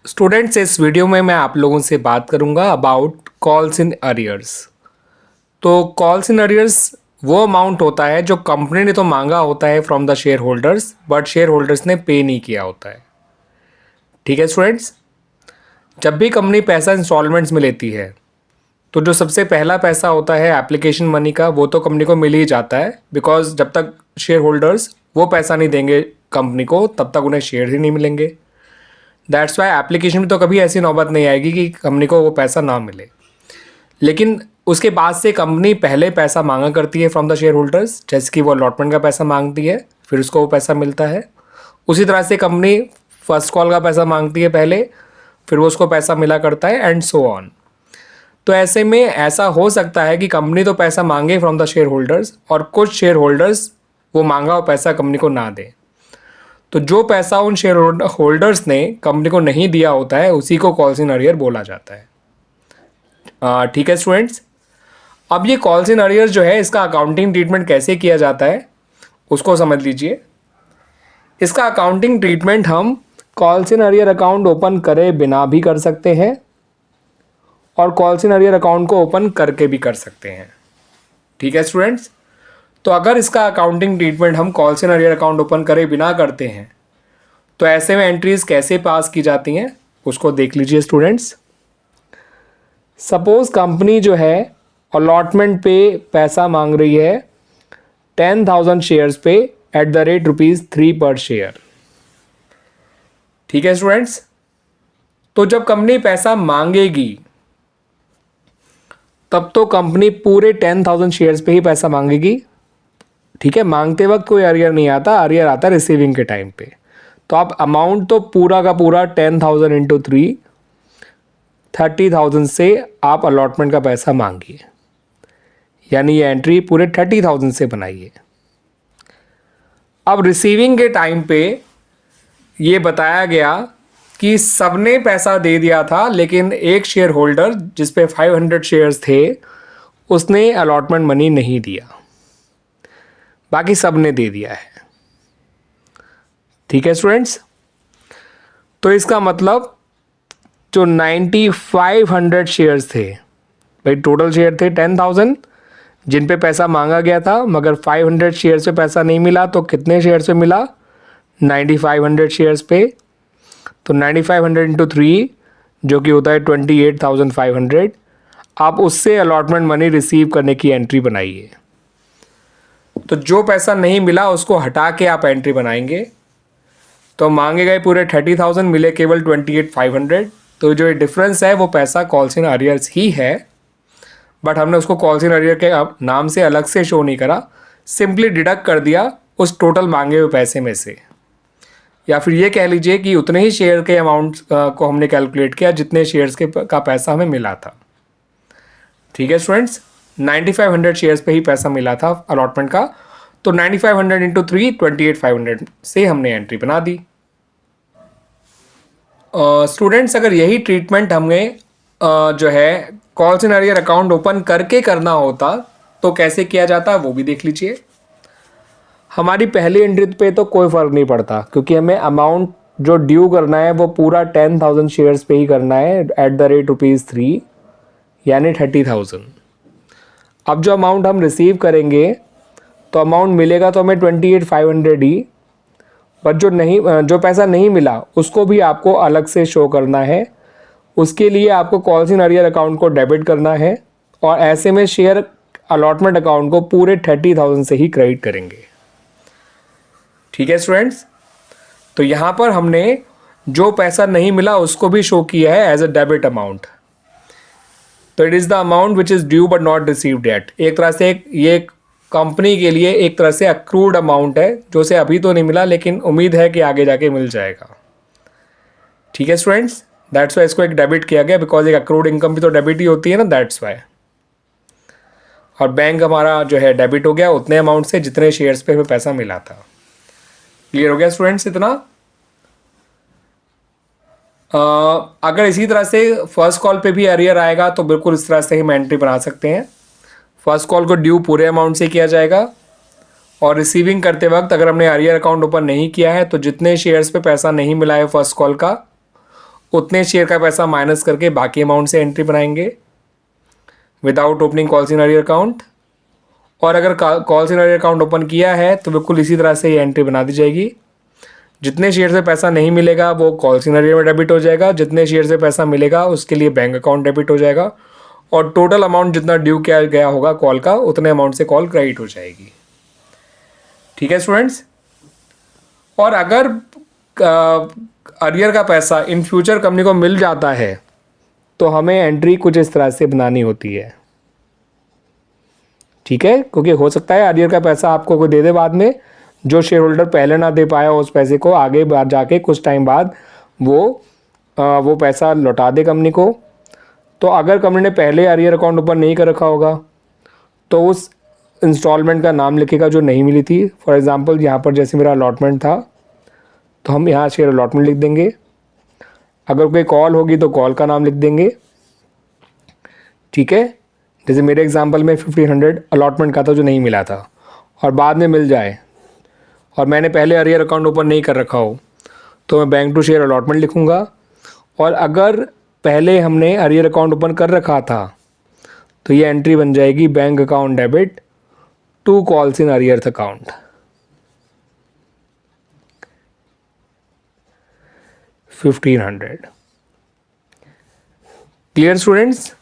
Students, इस video में मैं आप लोगों से बात करूंगा अबाउट कॉल्स इन अरियर्स। तो कॉल्स इन अरियर्स वो अमाउंट होता है जो कंपनी ने तो मांगा होता है from the share holders, but share holders ने पे नहीं किया होता है। ठीक है स्टूडेंट्स, जब भी कंपनी पैसा इंस्टॉलमेंट्स में लेती है तो जो सबसे पहला पैसा होता है एप्लीकेशन मनी का, वो तो कंपनी को मिल ही जाता है, बिकॉज जब तक शेयर होल्डर्स वो पैसा नहीं देंगे कंपनी को तब तक उन्हें शेयर ही नहीं मिलेंगे। दैट्स वाई एप्लीकेशन में तो कभी ऐसी नौबत नहीं आएगी कि कंपनी को वो पैसा ना मिले। लेकिन उसके बाद से कंपनी पहले पैसा मांगा करती है फ्रॉम द शेयर होल्डर्स, जैसे कि वो अलॉटमेंट का पैसा मांगती है, फिर उसको वो पैसा मिलता है। उसी तरह से कंपनी फर्स्ट कॉल का पैसा मांगती है पहले, फिर वो उसको पैसा मिला करता है, एंड सो ऑन। तो ऐसे में ऐसा हो सकता है कि कंपनी तो पैसा मांगे फ्रॉम द शेयर होल्डर्स और कुछ शेयर होल्डर्स वो मांगा हुआ पैसा कंपनी को ना दें। तो जो पैसा उन शेयर होल्डर्स ने कंपनी को नहीं दिया होता है उसी को कॉल्स इन अरियर बोला जाता है। ठीक है स्टूडेंट्स, अब ये कॉल्स इन अरियर जो है इसका अकाउंटिंग ट्रीटमेंट कैसे किया जाता है उसको समझ लीजिए। इसका अकाउंटिंग ट्रीटमेंट हम calls in arrear account open करे बिना भी कर सकते हैं और कॉल्स इन अरियर अकाउंट को ओपन करके भी कर सकते हैं। ठीक है स्टूडेंट्स, तो अगर इसका अकाउंटिंग ट्रीटमेंट हम calls in arrear account open करे बिना करते हैं तो ऐसे में एंट्रीज कैसे पास की जाती हैं उसको देख लीजिए स्टूडेंट्स। सपोज कंपनी जो है अलॉटमेंट पे पैसा मांग रही है 10,000 शेयर्स पे एट द रेट ₹3 पर शेयर। ठीक है स्टूडेंट्स, तो जब कंपनी पैसा मांगेगी तब तो कंपनी पूरे 10,000 शेयर्स पे ही पैसा मांगेगी। ठीक है, मांगते वक्त कोई अरियर नहीं आता, अरियर आता है रिसीविंग के टाइम पे। तो आप अमाउंट तो पूरा का पूरा 10,000 इंटू 3 30,000 से आप अलॉटमेंट का पैसा मांगिए, यानी ये एंट्री पूरे 30,000 से बनाइए। अब रिसीविंग के टाइम पे ये बताया गया कि सबने पैसा दे दिया था, लेकिन एक शेयर होल्डर जिस पे 500 शेयर्स थे उसने अलॉटमेंट मनी नहीं दिया, बाकी सब ने दे दिया है। ठीक है स्टूडेंट्स, तो इसका मतलब जो 9500 शेयर्स थे, भाई टोटल शेयर थे 10,000 जिन पे पैसा मांगा गया था, मगर 500 शेयर्स पे पैसा नहीं मिला, तो कितने शेयर्स पे मिला? 9500 शेयर्स पे। तो 9500 इंटू 3 जो कि होता है 28,500, आप उससे अलॉटमेंट मनी रिसीव करने की एंट्री बनाइए। तो जो पैसा नहीं मिला उसको हटा के आप एंट्री बनाएंगे। तो मांगे गए पूरे 30,000, मिले केवल 28,500। तो जो डिफरेंस है वो पैसा कॉल्स इन अरियर्स ही है, बट हमने उसको कॉल्स इन अरियर के नाम से अलग से शो नहीं करा, सिंपली डिडक्ट कर दिया उस टोटल मांगे हुए पैसे में से। या फिर ये कह लीजिए कि उतने ही शेयर के अमाउंट को हमने कैलकुलेट किया जितने शेयर्स का पैसा हमें मिला था। ठीक है स्टूडेंट्स, 9500 शेयर्स पे ही पैसा मिला था अलॉटमेंट का, तो 9500 इंटू 3 28,500 से हमने एंट्री बना दी। स्टूडेंट्स, अगर यही ट्रीटमेंट हमें जो है calls in arrear account open करके करना होता तो कैसे किया जाता वो भी देख लीजिए। हमारी पहली एंट्री पे तो कोई फ़र्क नहीं पड़ता, क्योंकि हमें अमाउंट जो ड्यू करना है वो पूरा 10,000 शेयर्स पे ही करना है एट द रेट ₹3, यानी 30,000। अब जो अमाउंट हम रिसीव करेंगे तो अमाउंट मिलेगा तो हमें 28,500 ही, पर जो पैसा नहीं मिला उसको भी आपको अलग से शो करना है। उसके लिए आपको कॉल्स इन अरियर अकाउंट को डेबिट करना है, और ऐसे में शेयर अलॉटमेंट अकाउंट को पूरे 30,000 से ही क्रेडिट करेंगे। ठीक है स्टूडेंट्स, तो यहाँ पर हमने जो पैसा नहीं मिला उसको भी शो किया है एज अ डेबिट अमाउंट। तो it is the amount which is due but not received yet. एक तरह से ये कंपनी के लिए एक तरह से अक्रूड अमाउंट है, जो से अभी तो नहीं मिला लेकिन उम्मीद है कि आगे जाके मिल जाएगा। ठीक है स्टूडेंट्स, दैट्स वाई इसको एक डेबिट किया गया, बिकॉज एक अक्रूड इनकम भी तो डेबिट ही होती है ना, दैट्स वाई। और बैंक हमारा जो है डेबिट हो गया उतने अमाउंट से जितने शेयर्स पे हमें पैसा मिला था। क्लियर हो गया स्टूडेंट्स इतना? अगर इसी तरह से फर्स्ट कॉल पे भी अरियर आएगा तो बिल्कुल इस तरह से ही हम एंट्री बना सकते हैं। फर्स्ट कॉल को ड्यू पूरे अमाउंट से किया जाएगा, और रिसीविंग करते वक्त अगर हमने अरियर अकाउंट ओपन नहीं किया है तो जितने शेयर्स पे पैसा नहीं मिला है फर्स्ट कॉल का उतने शेयर का पैसा माइनस करके बाकी अमाउंट से एंट्री बनाएंगे without opening calls in arrear account. और अगर calls in arrear account open किया है तो बिल्कुल इसी तरह से ये एंट्री बना दी जाएगी। जितने शेयर से पैसा नहीं मिलेगा वो कॉल्स इन अरियर में डेबिट हो जाएगा, जितने शेयर से पैसा मिलेगा उसके लिए बैंक अकाउंट डेबिट हो जाएगा, और टोटल अमाउंट जितना ड्यू किया गया होगा कॉल का उतने अमाउंट से कॉल क्रेडिट हो जाएगी। ठीक है स्टूडेंट्स। और अगर अरियर का पैसा इन फ्यूचर कंपनी को मिल जाता है तो हमें एंट्री कुछ इस तरह से बनानी होती है। ठीक है, क्योंकि हो सकता है अरियर का पैसा आपको कोई दे दे बाद में, जो शेयर होल्डर पहले ना दे पाया उस पैसे को आगे बाद जाके कुछ टाइम बाद वो पैसा लौटा दे कंपनी को। तो अगर कंपनी ने पहले अरियर अकाउंट ओपन नहीं कर रखा होगा तो उस इंस्टॉलमेंट का नाम लिखेगा जो नहीं मिली थी। फॉर एग्जांपल यहाँ पर जैसे मेरा अलॉटमेंट था तो हम यहाँ शेयर अलॉटमेंट लिख देंगे। अगर कोई कॉल होगी तो कॉल का नाम लिख देंगे। ठीक है, जैसे मेरे एग्जांपल में 1500 अलॉटमेंट का था जो नहीं मिला था और बाद में मिल जाए और मैंने पहले अरियर अकाउंट ओपन नहीं कर रखा हो तो मैं बैंक टू शेयर अलॉटमेंट लिखूँगा। और अगर पहले हमने अरियर अकाउंट ओपन कर रखा था तो ये एंट्री बन जाएगी bank account debit to calls in arrear account. 1500। Clear students.